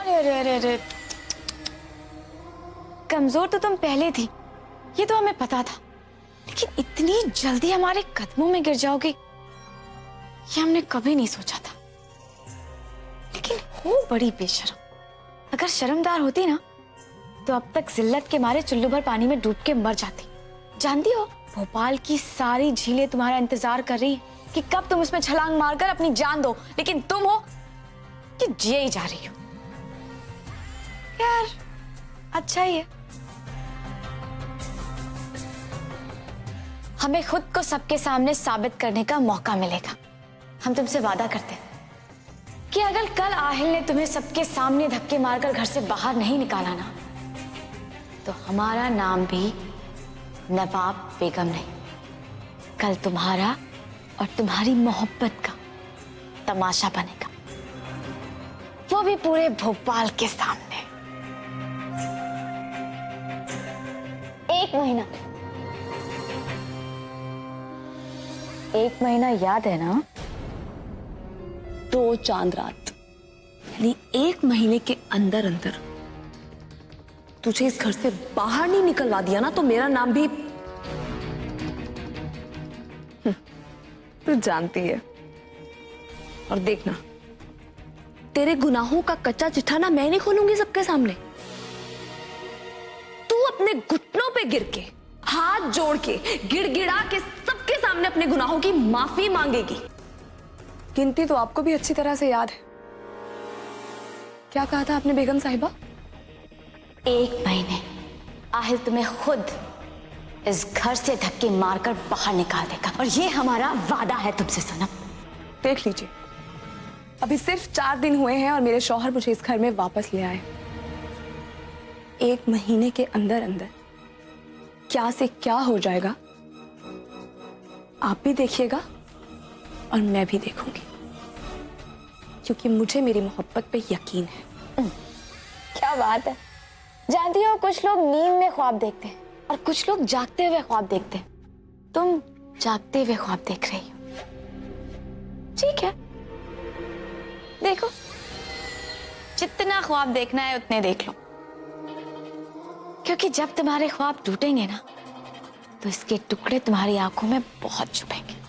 अरे अरे अरे अरे, कमजोर तो तुम पहले थी, ये तो हमें पता था, लेकिन इतनी जल्दी हमारे कदमों में गिर जाओगे ये हमने कभी नहीं सोचा था। लेकिन हो बड़ी बेशर्म। अगर शर्मदार होती ना तो अब तक जिल्लत के मारे चुल्लू भर पानी में डूब के मर जाती। जानती हो, भोपाल की सारी झीलें तुम्हारा इंतजार कर रही है कि कब तुम उसमें छलांग मारकर अपनी जान दो, लेकिन तुम हो कि जिए ही जा रही हो। यार अच्छा ही है, हमें खुद को सबके सामने साबित करने का मौका मिलेगा। हम तुमसे वादा करते हैं कि अगर कल आहिल ने तुम्हें सबके सामने धक्के मारकर घर से बाहर नहीं निकाला ना, तो हमारा नाम भी नवाब बेगम नहीं, कल तुम्हारा और तुम्हारी मोहब्बत का तमाशा बनेगा, वो भी पूरे भोपाल के सामने। एक महीना याद है ना? 2 चांद रात, यानी 1 महीने के अंदर अंदर तुझे इस घर से बाहर नहीं निकलवा दिया ना, तो मेरा नाम भी तू जानती है। और देखना, तेरे गुनाहों का कच्चा चिट्ठा ना मैं नहीं खोलूंगी सबके सामने। तू अपने घुटनों पे गिर के, हाथ जोड़ के, गिड़गिड़ा के सबके सामने अपने गुनाहों की माफी मांगेगी। गिनती तो आपको भी अच्छी तरह से याद है। क्या कहा था आपने बेगम साहिबा? 1 महीने आहिल तुम्हें खुद इस घर से धक्के मारकर बाहर निकाल देगा, और ये हमारा वादा है तुमसे सनम। देख लीजिए, अभी सिर्फ 4 दिन हुए हैं और मेरे शौहर मुझे इस घर में वापस ले आए। 1 महीने के अंदर अंदर क्या से क्या हो जाएगा आप भी देखिएगा और मैं भी देखूंगी, क्योंकि मुझे मेरी मोहब्बत पे यकीन है। क्या बात है। जानती हो, कुछ लोग नींद में ख्वाब देखते हैं और कुछ लोग जागते हुए ख्वाब देखते हैं। तुम जागते हुए ख्वाब देख रही हो, ठीक है, देखो, जितना ख्वाब देखना है उतने देख लो, क्योंकि जब तुम्हारे ख्वाब टूटेंगे ना, तो इसके टुकड़े तुम्हारी आंखों में बहुत चुभेंगे।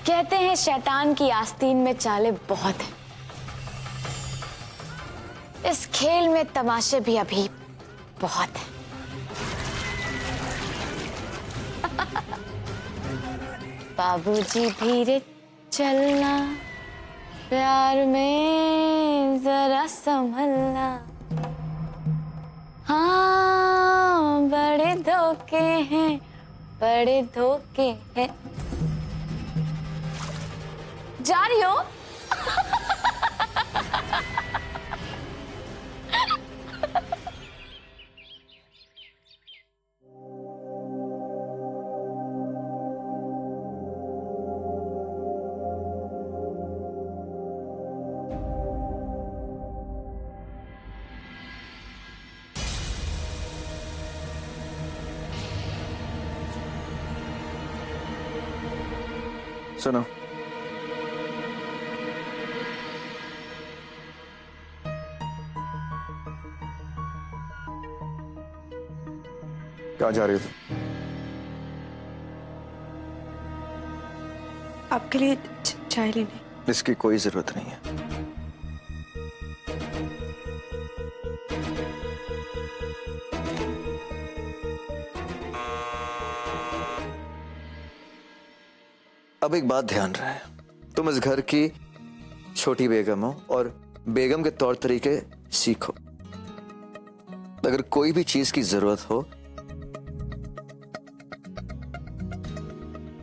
कहते हैं शैतान की आस्तीन में चालें बहुत हैं। इस खेल में तमाशे भी अभी बहुत हैं। बाबूजी धीरे चलना, प्यार में जरा संभलना, हाँ बड़े धोखे हैं, बड़े धोखे हैं। जा रही हो? सुनो, कहाँ जा रही हो? आपके लिए चाय लेने। इसकी कोई जरूरत नहीं है। अब एक बात ध्यान रहे, तुम इस घर की छोटी बेगम हो और बेगम के तौर तरीके सीखो। अगर कोई भी चीज की जरूरत हो,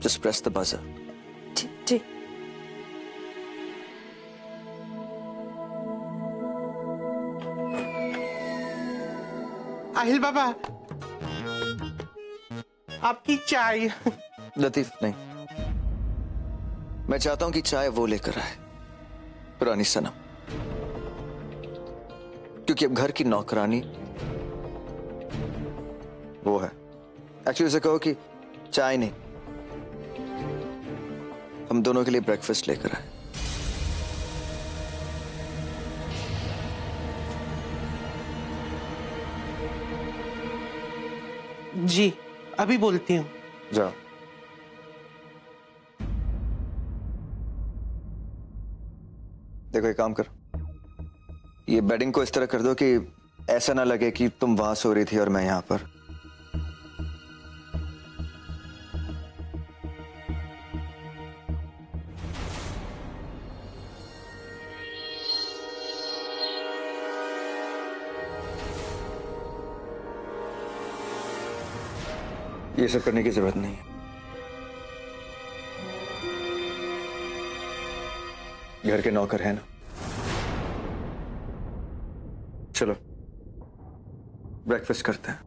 just press the buzzer. जी। आहिल बाबा, आपकी चाय। लतीफ नहीं, मैं चाहता हूं कि चाय वो लेकर आए, पुरानी सनम, क्योंकि अब घर की नौकरानी वो है। एक्चुअली उसे कहो कि चाय नहीं, हम दोनों के लिए ब्रेकफास्ट लेकर आए। जी अभी बोलती हूँ। जाओ। देखो एक काम करो, ये बेडिंग को इस तरह कर दो कि ऐसा ना लगे कि तुम वहां सो रही थी और मैं यहां पर। ये सब करने की जरूरत नहीं है। घर के नौकर है ना। चलो ब्रेकफास्ट करते हैं।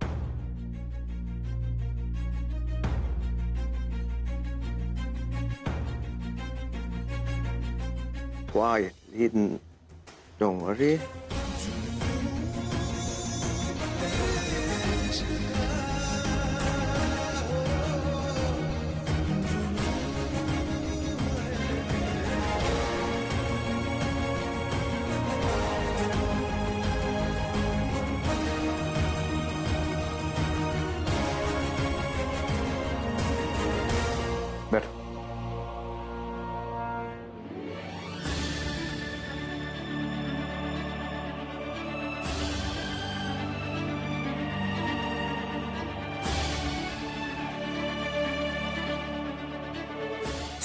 Quietly, don't worry. बैठो।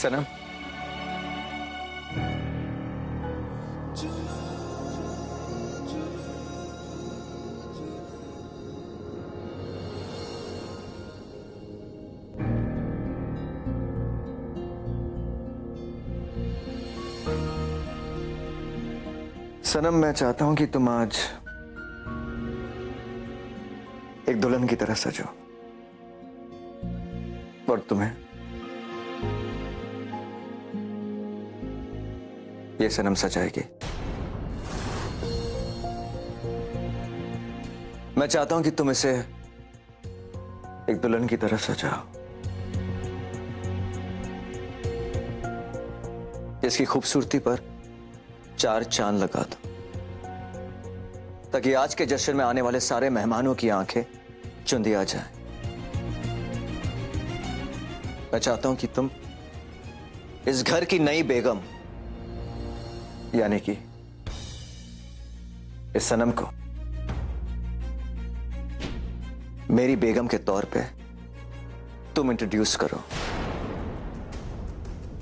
सनम, सनम मैं चाहता हूं कि तुम आज एक दुल्हन की तरह सजो और तुम्हें ये सनम सजाएगी। मैं चाहता हूं कि तुम इसे एक दुल्हन की तरह सजाओ, इसकी खूबसूरती पर 4 चांद लगा दो, ताकि आज के जश्न में आने वाले सारे मेहमानों की आंखें चुंदिया जाएं। मैं चाहता हूं कि तुम इस घर की नई बेगम यानी कि इस सनम को मेरी बेगम के तौर पे तुम इंट्रोड्यूस करो।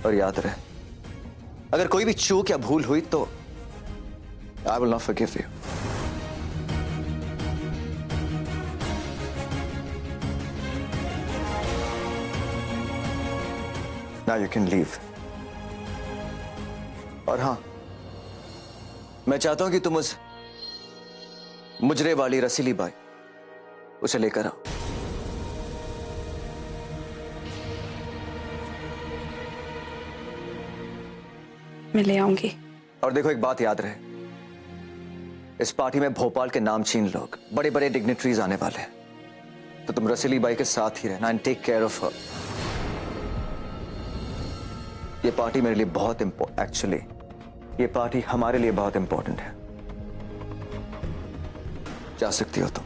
और याद रहे, अगर कोई भी चूक या भूल हुई तो I will not forgive you. Now you can leave. और हां, मैं चाहता हूं कि तुम उस मुजरे वाली रसीली बाई उसे लेकर आओ। मैं ले आऊंगी। और देखो एक बात याद रहे, इस पार्टी में भोपाल के नामचीन लोग, बड़े बड़े डिग्निटरीज आने वाले हैं, तो तुम रसीली बाई के साथ ही रहना and take care of her. ये पार्टी मेरे लिए बहुत एक्चुअली ये पार्टी हमारे लिए बहुत इंपॉर्टेंट है। जा सकती हो तुम।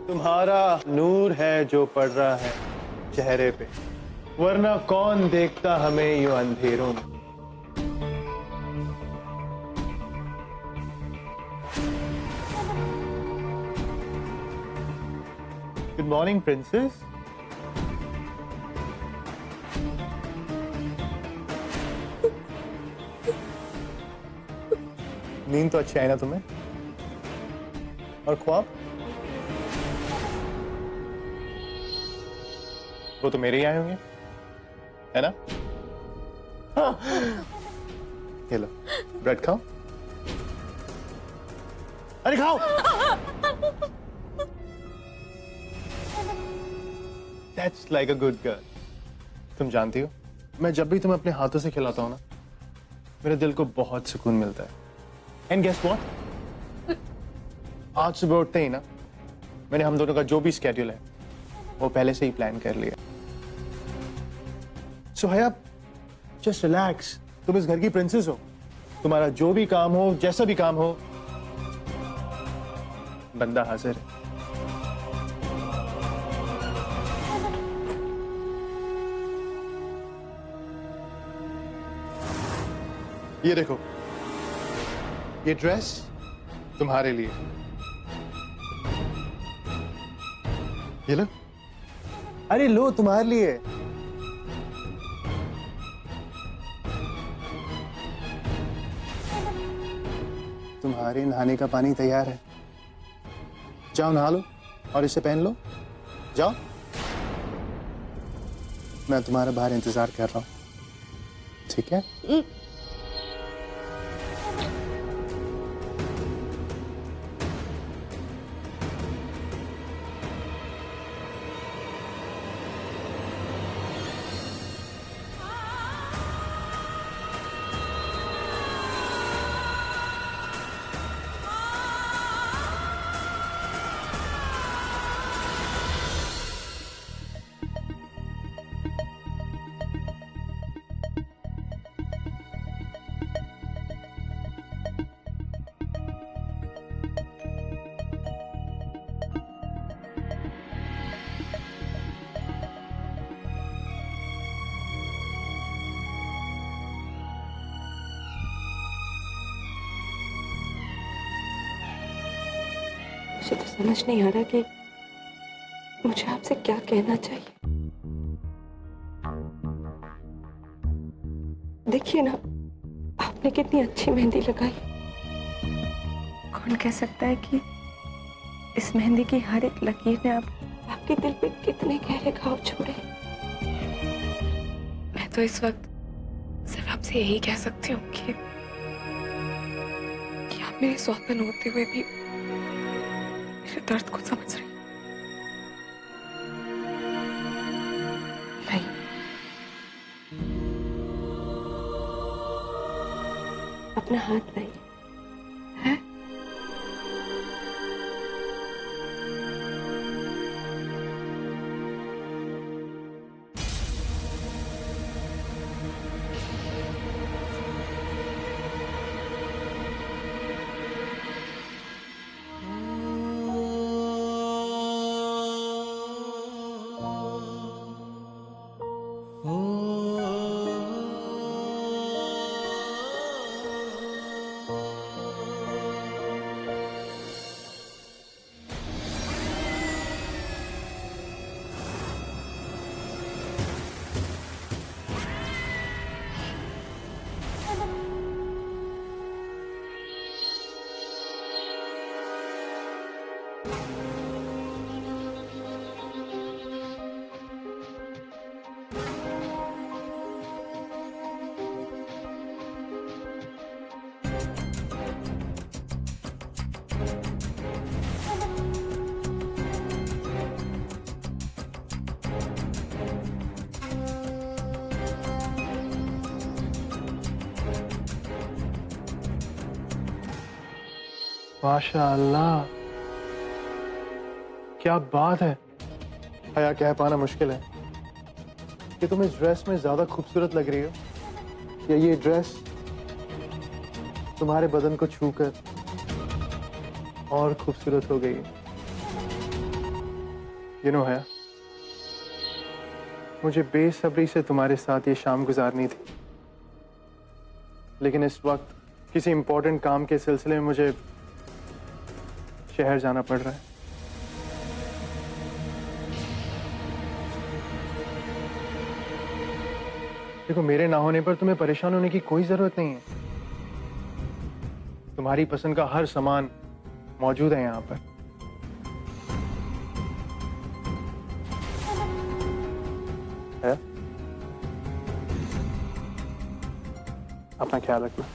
तुम्हारा नूर है जो पड़ रहा है चेहरे पे, वरना कौन देखता हमें यूं अंधेरों में। Good morning princess. नींद तो अच्छी आई ना तुम्हें? और ख्वाब? वो तो मेरे ही आए होंगे, है ना? ये लो, ब्रेड खाओ। अरे खाओ। That's like a good girl. तुम जानती हो, मैं जब भी तुम्हें अपने हाथों से खिलाता हूं ना, मेरे दिल को बहुत सुकून मिलता है। And guess what? आज सुबह उठते ही ना, मैंने हम दोनों का जो भी स्केड्यूल है, वो पहले से ही प्लान कर लिया। So हया, just relax. तुम इस घर की प्रिंसेस हो। तुम्हारा जो भी काम हो, जैसा भी काम हो, बंदा हाजिर है। ये देखो, ये ड्रेस तुम्हारे लिए। ये लो। अरे लो, तुम्हारे लिए। तुम्हारे नहाने का पानी तैयार है, जाओ नहा लो और इसे पहन लो। जाओ, मैं तुम्हारा बाहर इंतजार कर रहा हूं, ठीक है? मुझे तो समझ नहीं आ रहा कि मुझे आपसे क्या कहना चाहिए। देखिए ना, आपने कितनी अच्छी मेहंदी लगाई। कौन कह सकता है कि इस मेहंदी की हर एक लकीर ने आपके दिल पे कितने गहरे घाव छोड़े। मैं तो इस वक्त सिर्फ आपसे यही कह सकती हूँ कि आप मेरे सौतन होते हुए भी मेरे दर्द को समझ रही। नहीं, अपना हाथ लाइए। है? माशाअल्लाह, क्या बात है। हया, कह पाना मुश्किल है कि तुम इस ड्रेस में ज्यादा खूबसूरत लग रही हो या ये ड्रेस तुम्हारे बदन को छूकर और खूबसूरत हो गई है। यू नो हया, मुझे बेसब्री से तुम्हारे साथ ये शाम गुजारनी थी, लेकिन इस वक्त किसी इंपॉर्टेंट काम के सिलसिले में मुझे शहर जाना पड़ रहा है। देखो, मेरे ना होने पर तुम्हें परेशान होने की कोई जरूरत नहीं है। तुम्हारी पसंद का हर सामान मौजूद है यहाँ पर। है? अपना ख्याल रखना।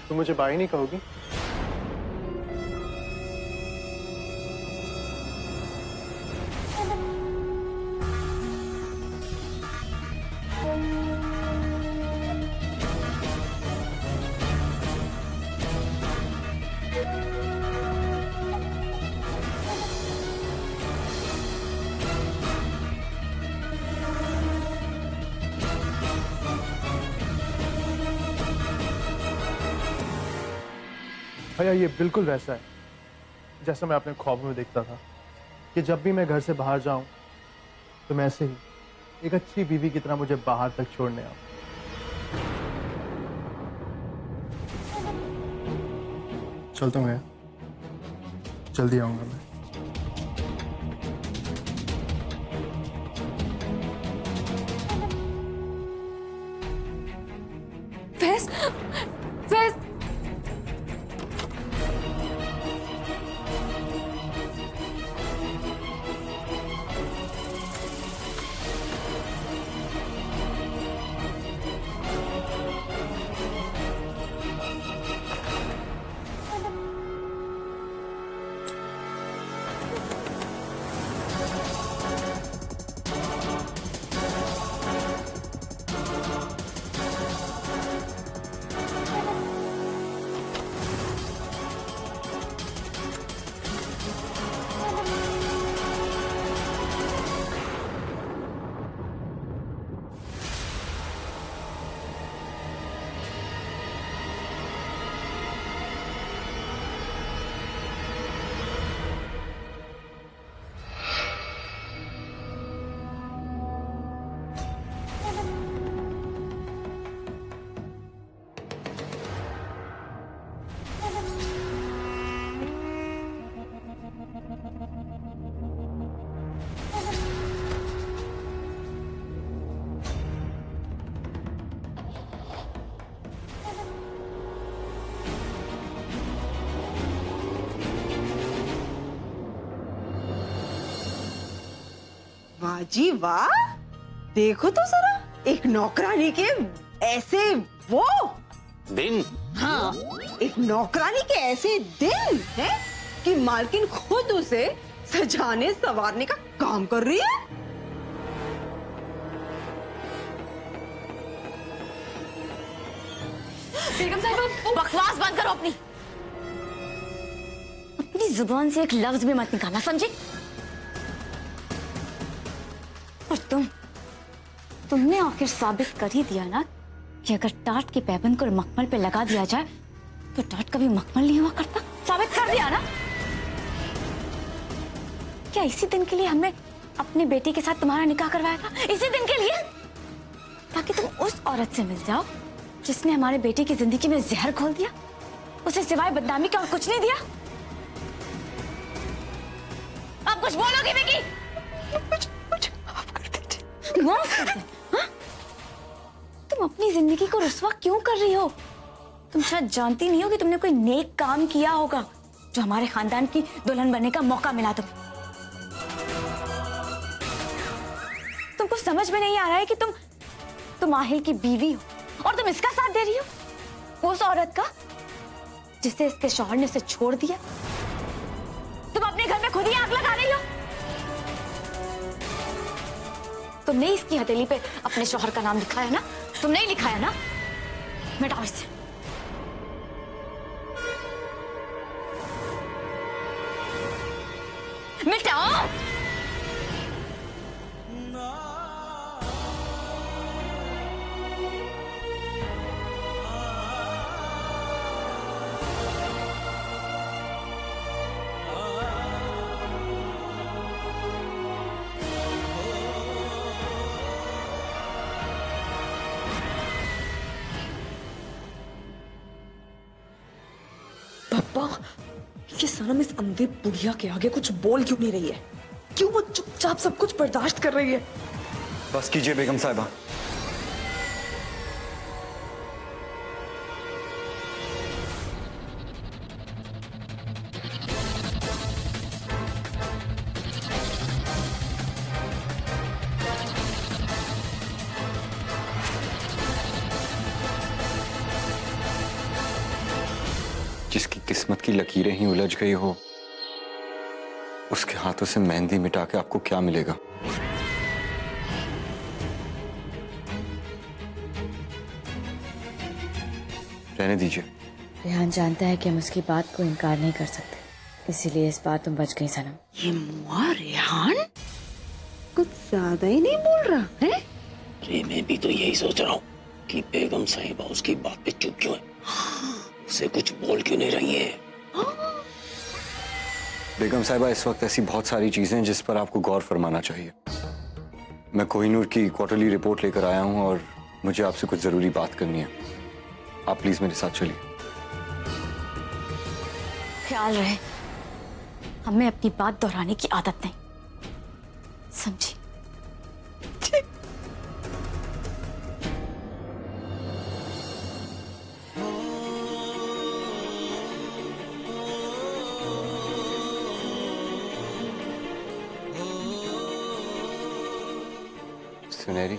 तुम मुझे बाई नहीं कहोगी? भैया, ये बिल्कुल वैसा है जैसा मैं अपने ख्वाबों में देखता था कि जब भी मैं घर से बाहर जाऊं तो मैं ऐसे ही एक अच्छी बीवी की तरह मुझे बाहर तक छोड़ने आऊं। चलता हूं भैया, जल्दी आऊंगा मैं। फैज, फैज, वाह जी वाह, देखो तो जरा, एक नौकरानी के ऐसे वो दिन। हाँ, एक नौकरानी के ऐसे दिन है कि मालकिन खुद उसे सजाने संवारने का काम कर रही है। बेगम साहिबा, बकवास बंद करो अपनी। अपनी जुबान से एक लफ्ज भी मत निकालना, समझे? और तुमने आखिर साबित कर ही दिया ना कि अगर टाट के पैबंद को मखमल पे लगा दिया जाए तो टाट कभी मखमल नहीं हुआ करता। साबित कर दिया ना। क्या इसी दिन के लिए हमने अपने बेटे के साथ तुम्हारा निकाह करवाया था? इसी दिन के लिए, ताकि तुम उस औरत से मिल जाओ जिसने हमारे बेटे की जिंदगी में जहर घोल दिया, उसे सिवाय बदनामी का और कुछ नहीं दिया। अब कुछ बोलोगी विकी? माफ कर दे। हाँ? तुम अपनी जिंदगी को रुस्वा क्यों कर रही हो? तुम शायद जानती नहीं हो कि तुमने कोई नेक काम किया होगा जो हमारे खानदान की दुल्हन बनने का मौका मिला तुमको समझ में नहीं आ रहा है कि तुम आहिल की बीवी हो और तुम इसका साथ दे रही हो, उस औरत का जिसे इसके शौहर ने उसे छोड़ दिया। तुम अपने घर में खुद ही आग लगा रही हो। तुमने इसकी हथेली पे अपने शौहर का नाम लिखा है ना? तुमने ही लिखा है ना? मिटाओ इसे। मिटाओ। ये सनम इस अंधे बुढ़िया के आगे कुछ बोल क्यों नहीं रही है? क्यों वो चुपचाप सब कुछ बर्दाश्त कर रही है? बस कीजिए बेगम साहिबा। जिसकी किस्मत की लकीरें ही उलझ गई हो, उसके हाथों से मेहंदी मिटा के आपको क्या मिलेगा? रहने दीजिए। रेहान जानता है कि हम उसकी बात को इनकार नहीं कर सकते, इसीलिए इस बार तुम बच गई सनम। ये मुआ रेहान कुछ ज्यादा ही नहीं बोल रहा है? अरे मैं भी तो यही सोच रहा हूँ कि बेगम साहिबा उसकी बात पे चुप क्यों है, उसे कुछ बोल क्यों नहीं रही है। बेगम साहिबा, इस वक्त ऐसी बहुत सारी चीजें हैं जिस पर आपको गौर फरमाना चाहिए। मैं कोहिनूर की क्वार्टरली रिपोर्ट लेकर आया हूं और मुझे आपसे कुछ जरूरी बात करनी है। आप प्लीज मेरे साथ चलिए। ख्याल रहे, हमें अपनी बात दोहराने की आदत नहीं, समझी? सुनहरी,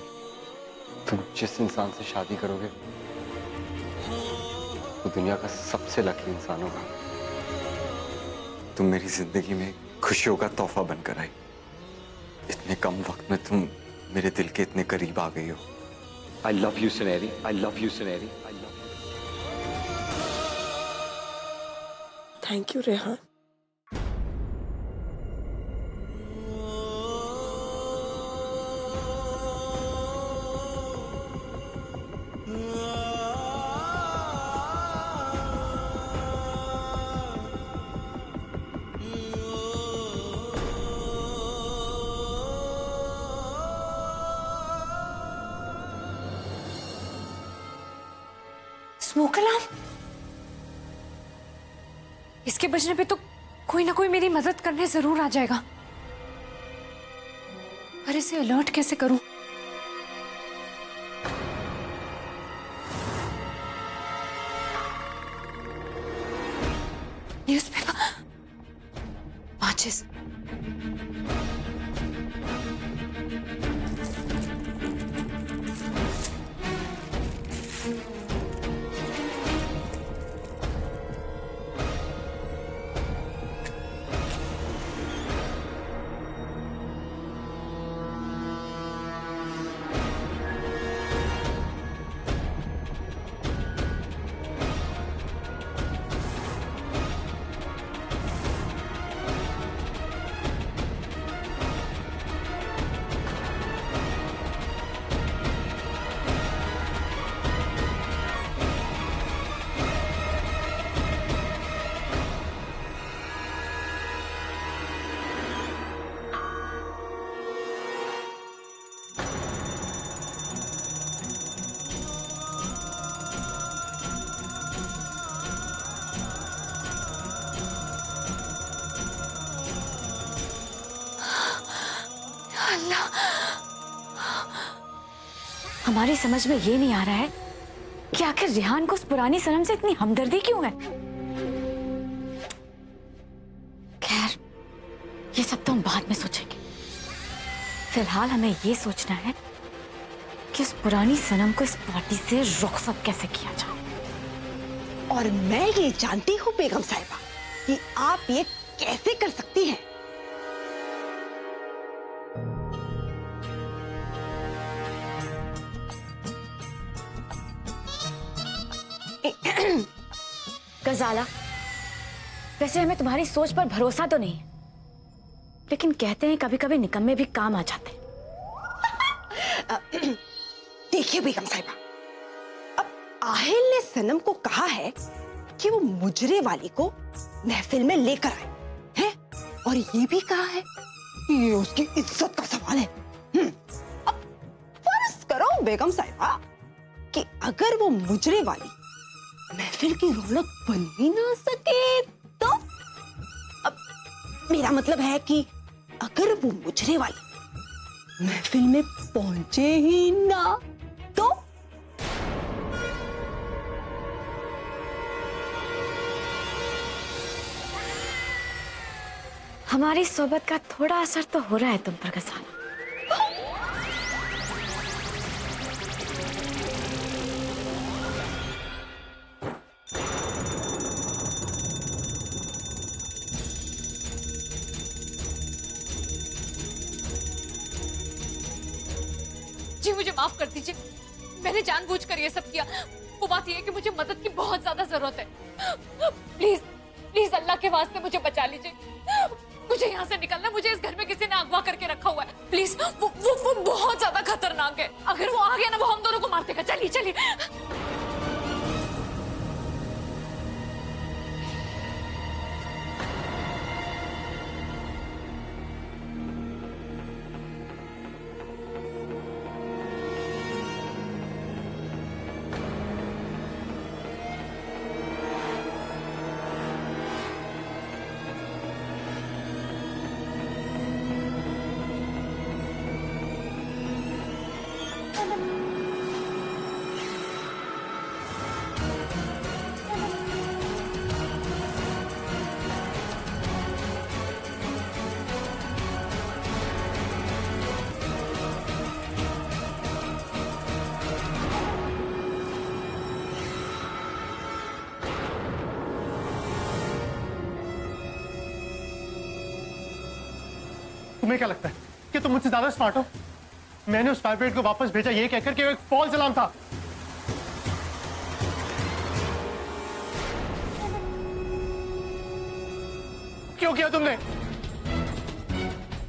तुम जिस इंसान से शादी करोगे वो दुनिया का सबसे लकी इंसान होगा। तुम मेरी जिंदगी में खुशियों का तोहफा बनकर आई। इतने कम वक्त में तुम मेरे दिल के इतने करीब आ गई हो। आई लव यू सुनहरी, आई लव यू सुनहरी, I love you. Thank you Rehan. Smoke alarm, इसके बजने पे तो कोई ना कोई मेरी मदद करने जरूर आ जाएगा, पर इसे अलर्ट कैसे करूं? न्यूज़पेपर, माचिस। हमारी समझ में ये नहीं आ रहा है कि आखिर रेहान को उस पुरानी सनम से इतनी हमदर्दी क्यों है। खैर, ये सब तो हम बाद में सोचेंगे। फिलहाल हमें ये सोचना है कि उस पुरानी सनम को इस पार्टी से रुखसत कैसे किया जाए। और मैं ये जानती हूँ बेगम साहिबा कि आप ये कैसे कर सकती हैं। गजाला, वैसे हमें तुम्हारी सोच पर भरोसा तो नहीं है, लेकिन कहते हैं कभी कभी निकम्मे भी काम आ जाते हैं। देखिए बेगम साहिबा, अब आहिल ने सनम को कहा है कि वो मुजरे वाली को महफिल में लेकर आए हैं, और ये भी कहा है ये उसकी इज्जत का सवाल है। अब फर्ज करो बेगम साहिबा कि अगर वो मुजरे वाली महफिल की रौनक बन ही ना सके तो अब मेरा मतलब है कि अगर वो मुजरे वाली महफिल में पहुंचे ही ना तो हमारी सोबत का थोड़ा असर तो हो रहा है तुम पर गसाना। जी मुझे माफ कर दीजिए, मैंने जानबूझकर ये सब किया। वो बात ये है कि मुझे मदद की बहुत ज्यादा जरूरत है। प्लीज प्लीज अल्लाह के वास्ते मुझे बचा लीजिए। मुझे यहाँ से निकलना, मुझे इस घर में किसी ने अगवा करके रखा हुआ है। प्लीज वो बहुत ज्यादा खतरनाक है। अगर वो आ गया ना, वो हम दोनों को मार देगा। चलिए चलिए। तुम्हें क्या लगता है कि तुम मुझसे ज्यादा स्मार्ट हो? मैंने उस वाइब्रेट को वापस भेजा ये कहकर कि वो एक फॉल्स अलार्म था। क्यों किया तुमने?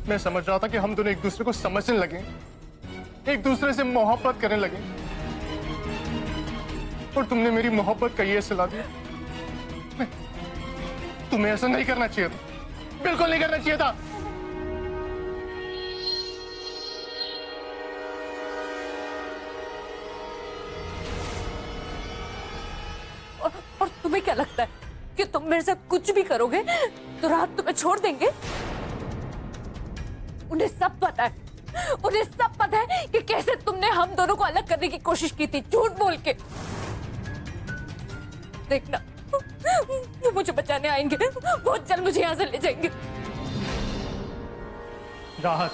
मैं समझ रहा था कि हम दोनों एक दूसरे को समझने लगे, एक दूसरे से मोहब्बत करने लगे, और तुमने मेरी मोहब्बत का ये सिला दिया। तुम्हें ऐसा नहीं करना चाहिए था, बिल्कुल नहीं करना चाहिए था। और तुम्हें क्या लगता है कि तुम मेरे साथ कुछ भी करोगे तो रात तुम्हें छोड़ देंगे? उन्हें सब पता है, उन्हें सब पता है कि कैसे तुमने हम दोनों को अलग करने की कोशिश की थी, झूठ बोल के। देखना, वो मुझे बचाने आएंगे, बहुत जल्द मुझे यहाँ से ले जाएंगे। राहत,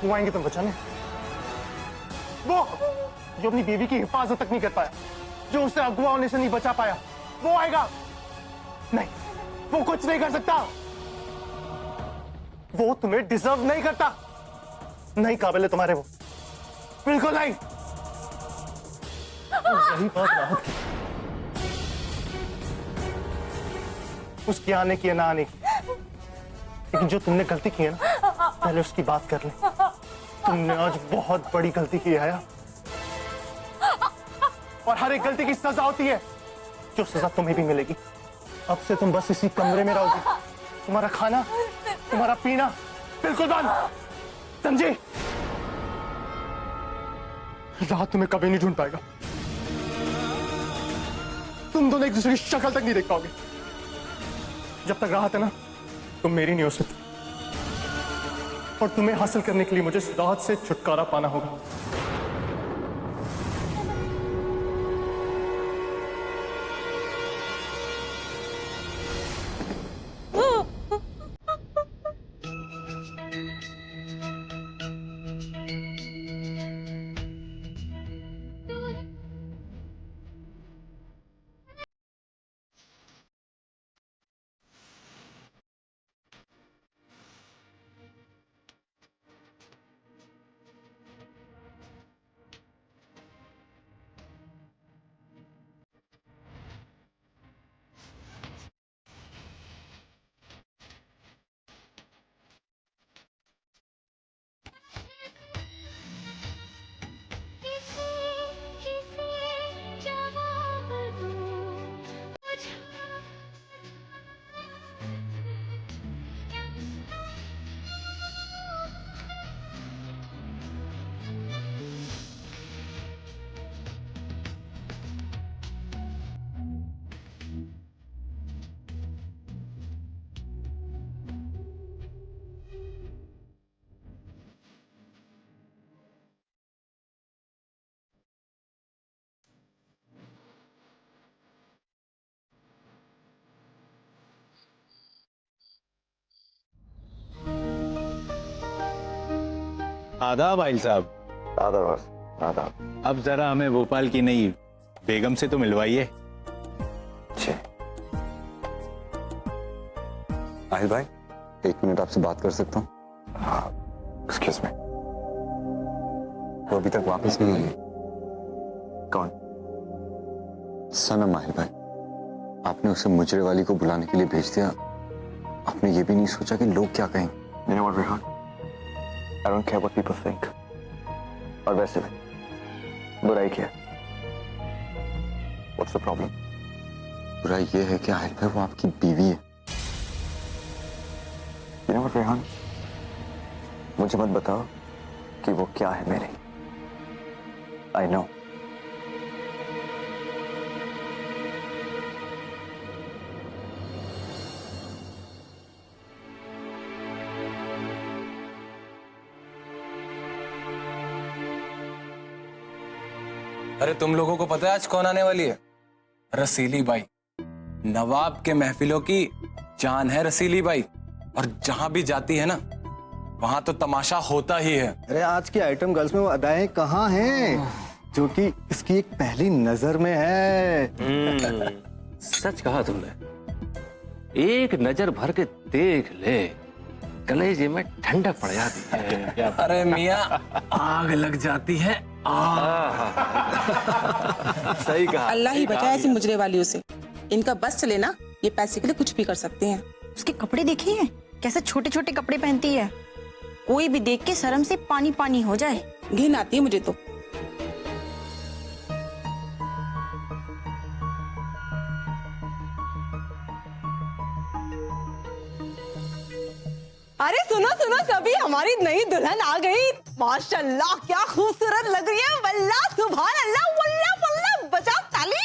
वो आएंगे तुम बचाने? वो जो अपनी बीवी की हिफाजत तक नहीं कर पाया, जो उसे अगवा होने से नहीं बचा पाया, वो आएगा? नहीं, वो कुछ नहीं कर सकता। वो तुम्हें डिजर्व नहीं करता, नहीं काबिल है तुम्हारे वो, बिल्कुल नहीं। यही बात राहत की, उसकी आने की या ना आने की, लेकिन जो तुमने गलती की है ना, पहले उसकी बात कर ले। तुमने आज बहुत बड़ी गलती की है, और हर एक गलती की सजा होती है, जो सजा तुम्हें भी मिलेगी। अब से तुम बस इसी कमरे में रहोगी, तुम्हारा खाना, तुम्हारा पीना बिल्कुल बंद, समझे? रात तुम्हें कभी नहीं ढूंढ पाएगा, तुम दोनों एक दूसरे की शक्ल तक नहीं देख पाओगे। जब तक राहत है ना, तुम मेरी नहीं हो सकती, और तुम्हें हासिल करने के लिए मुझे राहत से छुटकारा पाना होगा। आदाब आइल साहब। आदाब आदाब। अब जरा हमें भोपाल की नई बेगम से तो मिलवाइए। आहिल भाई, 1 मिनट आपसे बात कर सकता हूँ? हाँ, एक्सक्यूज मी। वो अभी तक वापस नहीं आई। कौन? सनम। आहिल भाई, आपने उसे मुजरे वाली को बुलाने के लिए भेज दिया। आपने ये भी नहीं सोचा कि लोग क्या कहेंगे। You know what, Rehan? I don't care what people think. और वैसे भी बुराई क्या? What's the problem? बुरा ये है कि आहिल भाई वो आपकी बीवी है। You know what, Rehan? मुझे मत बताओ कि वो क्या है मेरी। I know. अरे तुम लोगों को पता है आज कौन आने वाली है? रसीली बाई। नवाब के महफिलों की जान है रसीली बाई, और जहां भी जाती है ना वहां तो तमाशा होता ही है। अरे आज की आइटम गर्ल्स में वो अदाएं कहाँ हैं जो कि इसकी एक पहली नजर में है। सच कहा तुमने। एक नजर भर के देख ले, कलेजे में ठंडक पड़ जाती है। अरे मियां, आग लग जाती है। सही कहा। अल्लाह ही बचाए ऐसी मुजरे वालियों से। इनका बस चले ना, ये पैसे के लिए कुछ भी कर सकते हैं। उसके कपड़े देखिए कैसे छोटे छोटे कपड़े पहनती है, कोई भी देख के शर्म से पानी पानी हो जाए। घिन आती है मुझे तो। अरे सुनो सुनो सभी, हमारी नई दुल्हन आ गई। माशाल्लाह क्या खूबसूरत लग रही है। वल्लाह सुभान अल्लाह, वल्लाह वल्लाह, बजाओ ताली।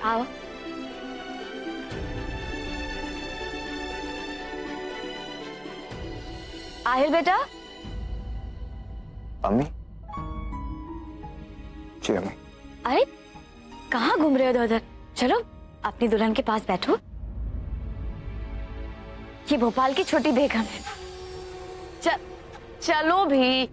आओ। आहिल बेटा। अम्मी? जी अम्मी। अरे कहाँ घूम रहे हो इधर? चलो अपनी दुल्हन के पास बैठो। ये भोपाल की छोटी बेगम है। चलो भी।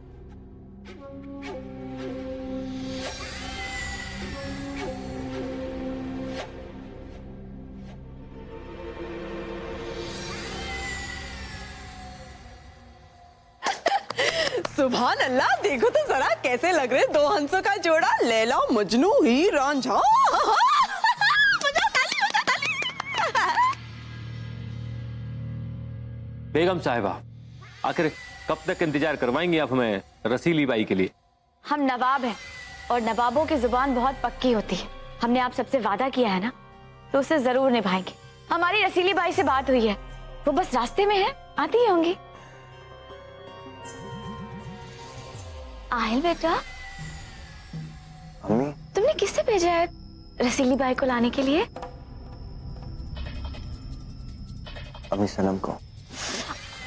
सुभान अल्लाह, देखो तो जरा कैसे लग रहे दो हंसों का जोड़ा। लैला मजनू ही रांझा। बजाओ ताली, बजाओ ताली। बेगम साहिबा, आखिर कब तक इंतजार करवाएंगे आप हमें रसीली बाई के लिए? हम नवाब हैं और नवाबों की जुबान बहुत पक्की होती है। हमने आप सबसे वादा किया है ना, तो उसे जरूर निभाएंगे। हमारी रसीली बाई से बात हुई है, वो बस रास्ते में है, आती ही होंगी। आहिल बेटा। अम्मी? तुमने किससे भेजा है रसीली बाई को लाने के लिए? अम्मी सनम को।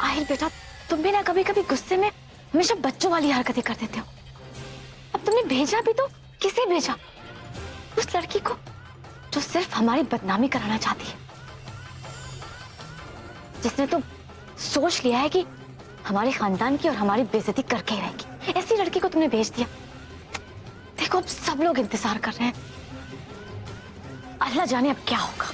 आहिल बेटा, तुम भी ना कभी कभी गुस्से में हमेशा बच्चों वाली हरकतें कर देते हो। अब तुमने भेजा भी तो किसे भेजा? उस लड़की को जो सिर्फ हमारी बदनामी कराना चाहती है, जिसने तो सोच लिया है कि हमारे खानदान की और हमारी बेइज्जती करके ही रहेगी। ऐसी लड़की को तुमने भेज दिया। देखो अब सब लोग इंतजार कर रहे हैं, अल्लाह जाने अब क्या होगा।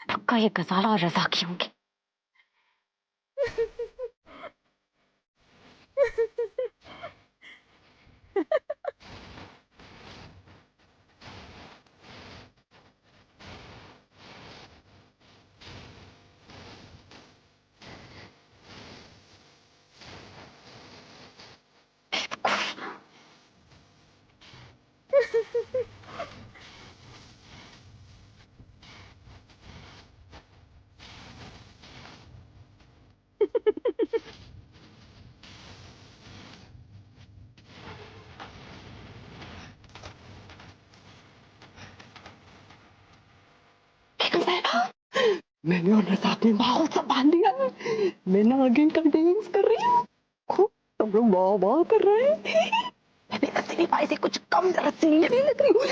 पक्का ये गजाला और रजा की होंगी। मैंने और रसात ने बाहों से बांध दिया है। मैं नागिन का डांस कर रही हूँ, खूब सब लोग वाह वाह कर रहे हैं। मैं भी रसीली बाई से कुछ कम रसीली नहीं लग रही हूँ।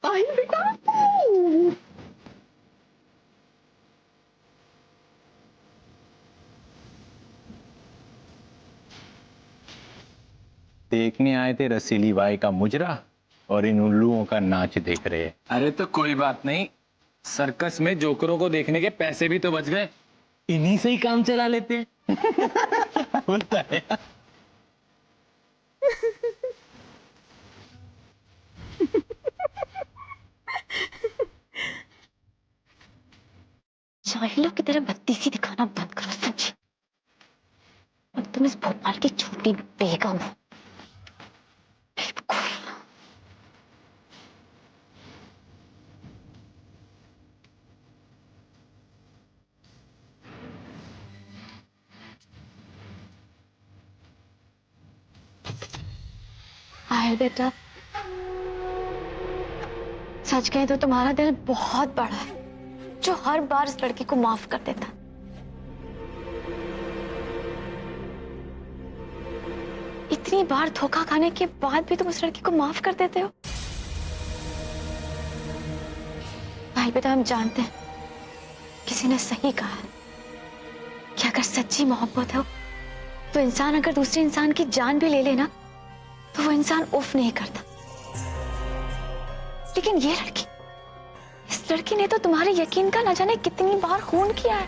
आई बेटा। देखने आए थे रसीली बाई का मुजरा और इन उल्लुओं का नाच देख रहे हैं। अरे तो कोई बात नहीं, सर्कस में जोकरों को देखने के पैसे भी तो बच गए, इन्हीं से ही काम चला लेते हैं। बोलता है जाहिलों की तरह बत्तीसी दिखाना बंद करो समझी। और तुम इस भोपाल की छोटी बेगम हो। बिल्कुल। आए बेटा, सच कहें तो तुम्हारा दिल बहुत बड़ा है, जो हर बार इस लड़की को माफ कर देता। इतनी बार धोखा खाने के बाद भी तुम उस लड़की को माफ कर देते हो। भाई बेटा, हम जानते हैं किसी ने सही कहा है कि अगर सच्ची मोहब्बत हो तो इंसान अगर दूसरे इंसान की जान भी ले लेना तो वो इंसान उफ नहीं करता। लेकिन ये लड़की, इस लड़की ने तो तुम्हारे यकीन का न जाने कितनी बार खून किया है,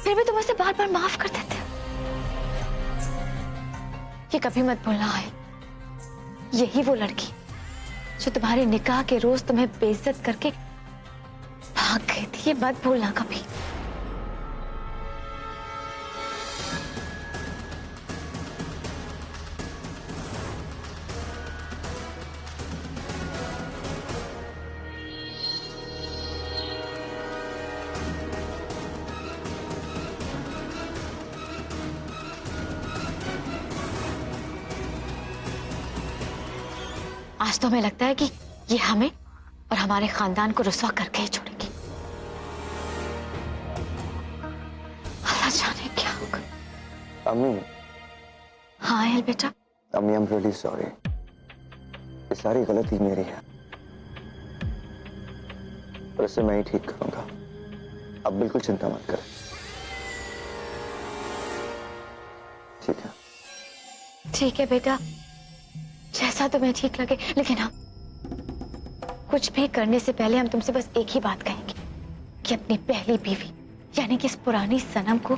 फिर भी तुम उसे बार बार माफ कर देते हो। ये कभी मत भूलना है, यही वो लड़की जो तुम्हारे निकाह के रोज तुम्हें बेइज्जत करके भाग गई थी। ये मत भूलना कभी। आज तो हमें लगता है कि ये हमें और हमारे खानदान को रुस्वा करके ही छोड़ेगी। अल्लाह जाने क्या होगा। अम्मी। हाँ आयल बेटा। अम्मी, आई एम रियली सॉरी। ये सारी गलती मेरी है और इसे मैं ही ठीक करूंगा। अब बिल्कुल चिंता मत करें, ठीक है? ठीक है बेटा, जैसा तुम्हें ठीक लगे। लेकिन हाँ, कुछ भी करने से पहले हम तुमसे बस एक ही बात कहेंगे कि अपनी पहली बीवी यानी कि इस पुरानी सनम को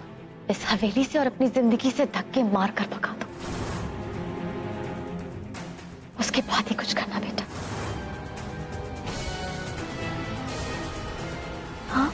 इस हवेली से और अपनी जिंदगी से धक्के मार कर भगा दो। उसके बाद ही कुछ करना बेटा। हाँ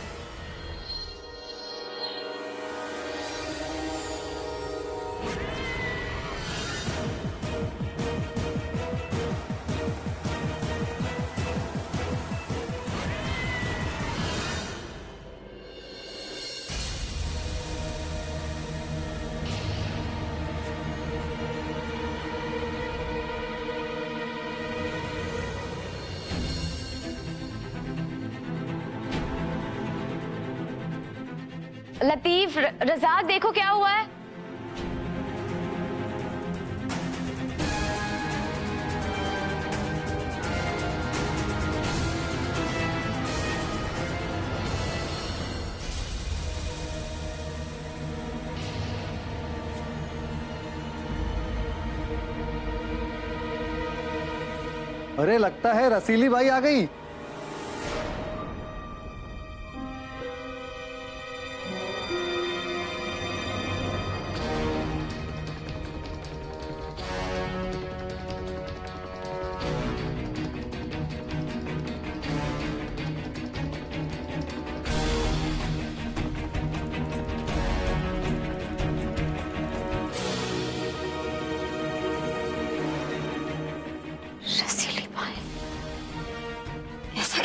लतीफ, रज़ाक, देखो क्या हुआ है। अरे लगता है रसीली बाई आ गई।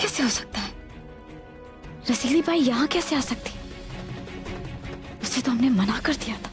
कैसे हो सकता है? रसीली बाई यहाँ कैसे आ सकती? उसे तो हमने मना कर दिया था।